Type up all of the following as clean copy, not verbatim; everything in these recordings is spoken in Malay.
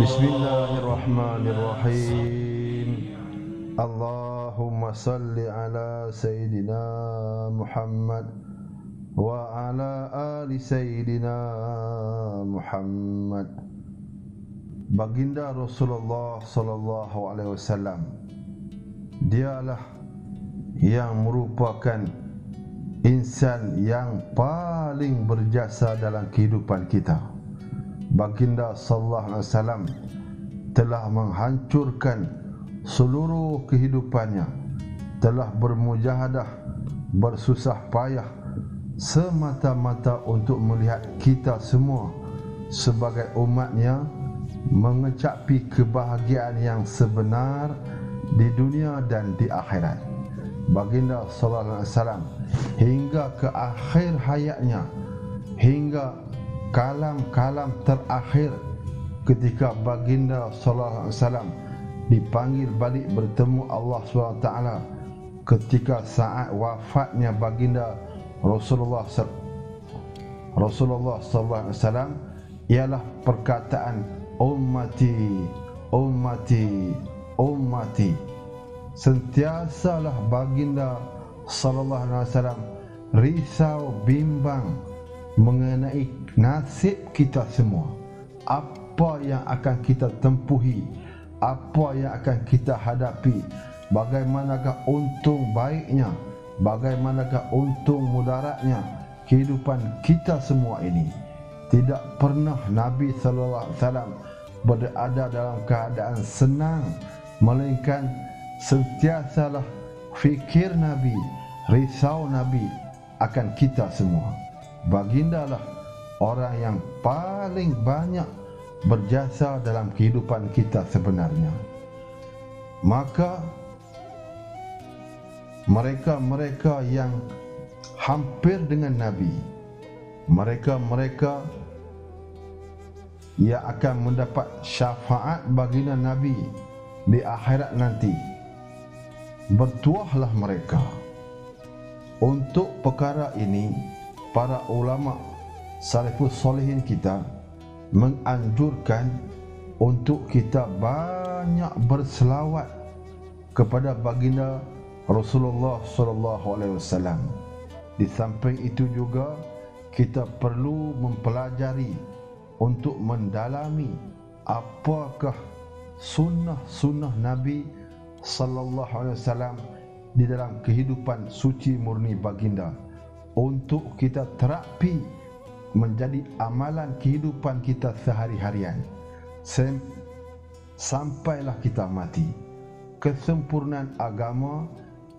Bismillahirrahmanirrahim. Allahumma salli ala Sayyidina Muhammad wa ala ali Sayyidina Muhammad. Baginda Rasulullah sallallahu alaihi wasallam, dialah yang merupakan insan yang paling berjasa dalam kehidupan kita. Baginda sallallahu alaihi wasallam telah menghancurkan seluruh kehidupannya, telah bermujahadah, bersusah payah semata-mata untuk melihat kita semua sebagai umatnya mengecapi kebahagiaan yang sebenar di dunia dan di akhirat. Baginda sallallahu alaihi wasallam hingga ke akhir hayatnya, hingga kalam-kalam terakhir ketika baginda sallallahu alaihi wasallam dipanggil balik bertemu Allah SWT, ketika saat wafatnya baginda Rasulullah sallallahu alaihi wasallam, ialah perkataan ummati ummati ummati. Sentiasalah baginda sallallahu alaihi wasallam risau bimbang mengenai nasib kita semua. Apa yang akan kita tempuhi, apa yang akan kita hadapi, bagaimanakah untung baiknya, bagaimanakah untung mudaratnya kehidupan kita semua ini. Tidak pernah Nabi sallallahu alaihi wasallam berada dalam keadaan senang, melainkan sentiasalah fikir Nabi, risau Nabi akan kita semua. Bagindalah orang yang paling banyak berjasa dalam kehidupan kita sebenarnya. Maka mereka-mereka yang hampir dengan Nabi, mereka-mereka yang akan mendapat syafaat baginda Nabi di akhirat nanti, bertuahlah mereka. Untuk perkara ini, para ulama salafus solehin kita menganjurkan untuk kita banyak berselawat kepada baginda Rasulullah sallallahu alaihi wasallam. Di samping itu juga kita perlu mempelajari untuk mendalami apakah sunnah-sunnah Nabi sallallahu alaihi wasallam di dalam kehidupan suci murni baginda, untuk kita terapi menjadi amalan kehidupan kita sehari-harian sampailah kita mati. Kesempurnaan agama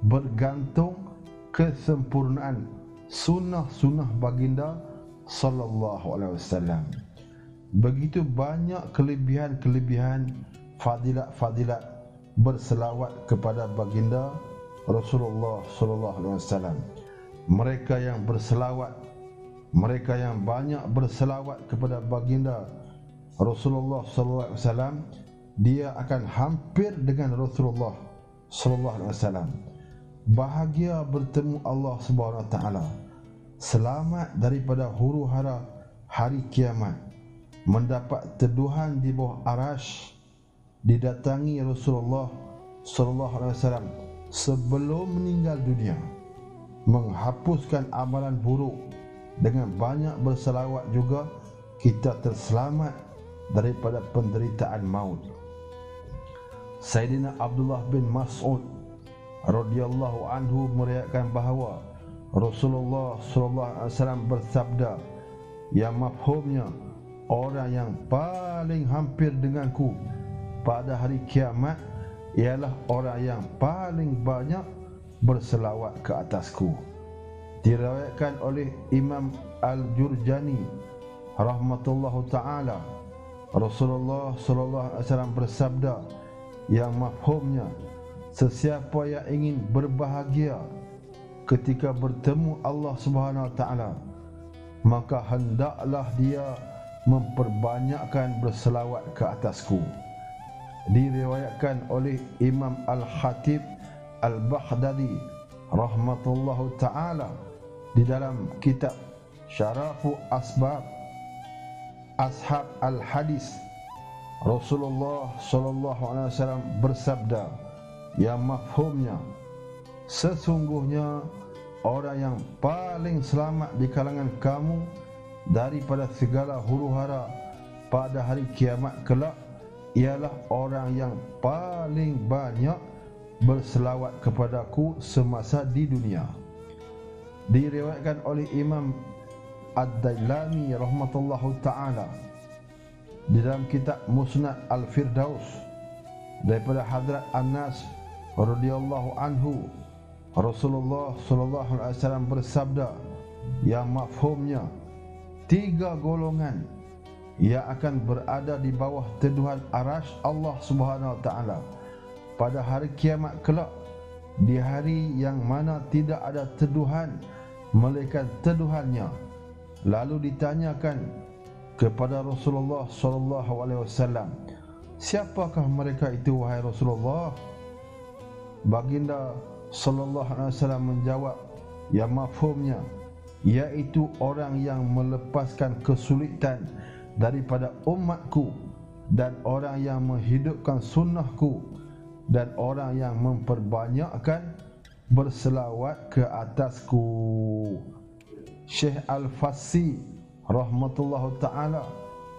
bergantung kesempurnaan sunnah-sunnah baginda sallallahu alaihi wasallam. Begitu banyak kelebihan-kelebihan, fadilat-fadilat berselawat kepada baginda Rasulullah sallallahu alaihi wasallam. Mereka yang berselawat, mereka yang banyak berselawat kepada baginda Rasulullah sallallahu alaihi wasallam, dia akan hampir dengan Rasulullah sallallahu alaihi wasallam. Bahagia bertemu Allah Subhanahu wa taala, selamat daripada huru-hara hari kiamat, mendapat teduhan di bawah arasy, didatangi Rasulullah sallallahu alaihi wasallam sebelum meninggal dunia, menghapuskan amalan buruk. Dengan banyak berselawat juga kita terselamat daripada penderitaan maut. Sayyidina Abdullah bin Mas'ud radhiyallahu anhu meriwayatkan bahawa Rasulullah sallallahu alaihi wasallam bersabda yang mafhumnya, orang yang paling hampir denganku pada hari kiamat ialah orang yang paling banyak berselawat ke atasku. Diriwayatkan oleh Imam Al-Jurjani rahmatullahu taala, Rasulullah sallallahu alaihi wasallam bersabda yang mafhumnya, sesiapa yang ingin berbahagia ketika bertemu Allah Subhanahu wa taala, maka hendaklah dia memperbanyakkan berselawat ke atasku. Diriwayatkan oleh Imam Al-Khatib Al-Baghdadi rahmatullahu taala di dalam kitab Syarafu Asbab Ashab Al-Hadis Rasulullah sallallahu alaihi wasallam bersabda yang mafhumnya, sesungguhnya orang yang paling selamat di kalangan kamu daripada segala huru-hara pada hari kiamat kelak ialah orang yang paling banyak berselawat kepadaku semasa di dunia. Diriwayatkan oleh Imam Ad-Dailami rahmatullahu ta'ala di dalam kitab Musnad Al-Firdaus daripada Hadrat Anas radhiyallahu anhu, Rasulullah sallallahu alaihi wasallam bersabda yang mafhumnya, 3 golongan yang akan berada di bawah teduhan arasy Allah Subhanahu wa taala pada hari kiamat kelak, di hari yang mana tidak ada teduhan melainkan teduhannya. Lalu ditanyakan kepada Rasulullah sallallahu alaihi wasallam, siapakah mereka itu wahai Rasulullah? Baginda sallallahu alaihi wasallam menjawab yang mafhumnya, yaitu orang yang melepaskan kesulitan daripada umatku, dan orang yang menghidupkan sunnahku, dan orang yang memperbanyakkan berselawat ke atasku. Syekh Al-Fassi rahmatullahu ta'ala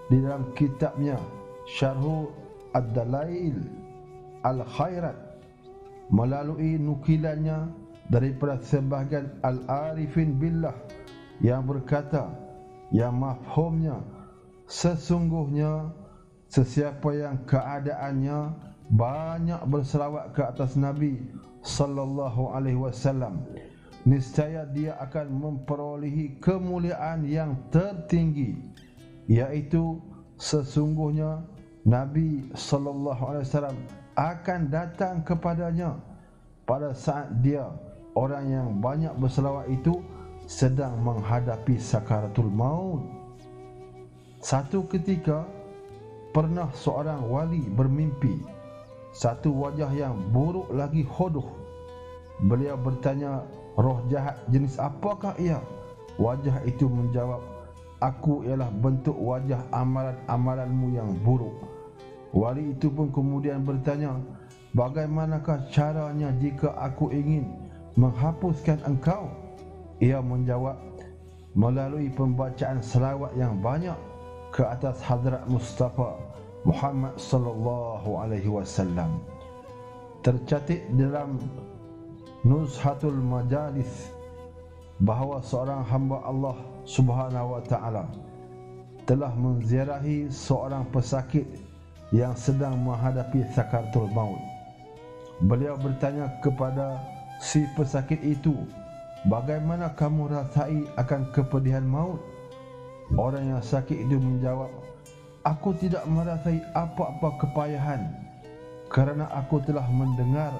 di dalam kitabnya Syarhu Ad-Dalail Al-Khairat melalui nukilannya daripada sebahagian Al-Arifin Billah yang berkata yang mafhumnya, sesungguhnya sesiapa yang keadaannya banyak berselawat ke atas Nabi sallallahu alaihi wasallam, niscaya dia akan memperolehi kemuliaan yang tertinggi, yaitu sesungguhnya Nabi sallallahu alaihi wasallam akan datang kepadanya pada saat dia, orang yang banyak berselawat itu, sedang menghadapi sakaratul maut. Satu ketika pernah seorang wali bermimpi satu wajah yang buruk lagi hodoh. Beliau bertanya, roh jahat jenis apakah ia? Wajah itu menjawab, aku ialah bentuk wajah amalan-amalanmu yang buruk. Wali itu pun kemudian bertanya, bagaimanakah caranya jika aku ingin menghapuskan engkau? Ia menjawab, melalui pembacaan selawat yang banyak ke atas Hadrat Mustafa Muhammad sallallahu alaihi wasallam. Tercatat dalam Nuzhatul Majalis bahawa seorang hamba Allah Subhanahu wa taala telah menziarahi seorang pesakit yang sedang menghadapi sakaratul maut. Beliau bertanya kepada si pesakit itu, bagaimana kamu rasai akan kepedihan maut? Orang yang sakit itu menjawab, aku tidak merasai apa-apa kepayahan kerana aku telah mendengar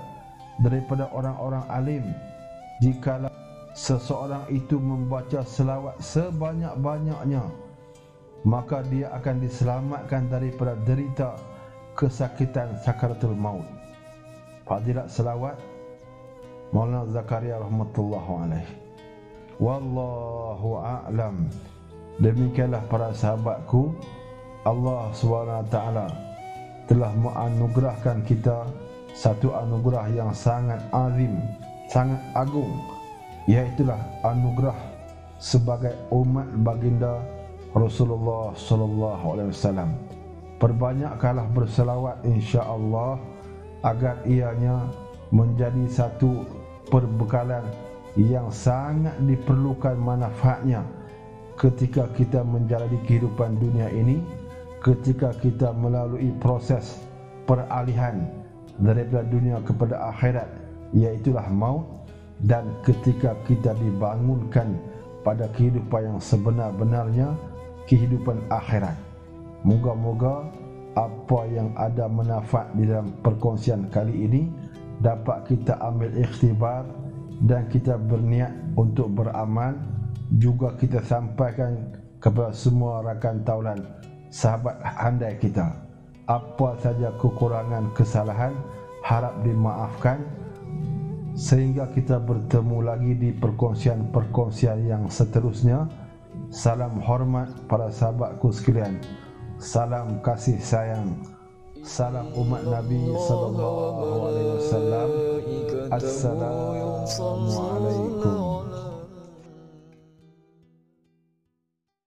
daripada orang-orang alim, jikalau seseorang itu membaca selawat sebanyak-banyaknya, maka dia akan diselamatkan daripada derita kesakitan sakaratul maut. Fadilat selawat Maulana Zakaria rahmatullahi alaihi. Wallahu a'lam. Demikianlah para sahabatku, Allah SWT telah menganugerahkan kita satu anugerah yang sangat azim, sangat agung, iaitulah anugerah sebagai umat baginda Rasulullah sallallahu alaihi wasallam. Perbanyakkanlah berselawat insya-Allah agar ianya menjadi satu perbekalan yang sangat diperlukan manfaatnya ketika kita menjalani kehidupan dunia ini, ketika kita melalui proses peralihan daripada dunia kepada akhirat, iaitulah maut, dan ketika kita dibangunkan pada kehidupan yang sebenar-benarnya, kehidupan akhirat. Moga-moga apa yang ada manfaat di dalam perkongsian kali ini dapat kita ambil ikhtibar dan kita berniat untuk beramal. Juga kita sampaikan kepada semua rakan taulan, sahabat handai kita, apa saja kekurangan kesalahan harap dimaafkan, sehingga kita bertemu lagi di perkongsian-perkongsian yang seterusnya. Salam hormat para sahabatku sekalian. salam kasih sayang, salam umat Nabi sallallahu alaihi wasallam. Assalamualaikum.